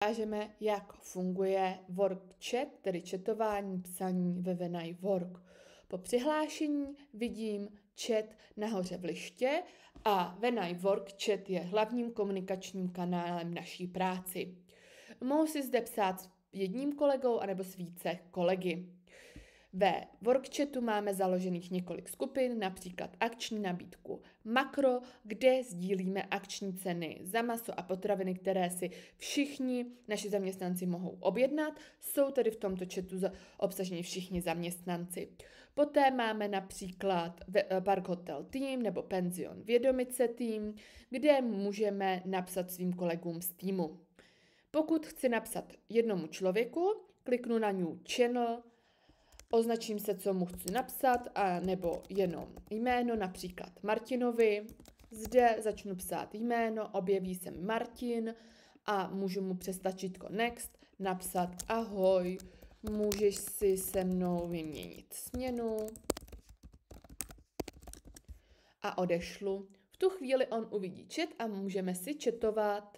Ukážeme, jak funguje WorkChat, tedy chatování, psaní ve Venai Work. Po přihlášení vidím chat nahoře v liště a Venai Work chat je hlavním komunikačním kanálem naší práci. Mohu si zde psát s jedním kolegou anebo s více kolegy. Ve WorkChatu máme založených několik skupin, například akční nabídku Makro, kde sdílíme akční ceny za maso a potraviny, které si všichni naši zaměstnanci mohou objednat. Jsou tedy v tomto chatu obsaženi všichni zaměstnanci. Poté máme například Park Hotel Team nebo Penzion Vědomice Team, kde můžeme napsat svým kolegům z týmu. Pokud chci napsat jednomu člověku, kliknu na New Channel, označím se, co mu chci napsat, a nebo jenom jméno, například Martinovi. Zde začnu psát jméno, objeví se mi Martin a můžu mu přes tlačítko Next napsat ahoj, můžeš si se mnou vyměnit směnu a odešlu. V tu chvíli on uvidí chat a můžeme si chatovat.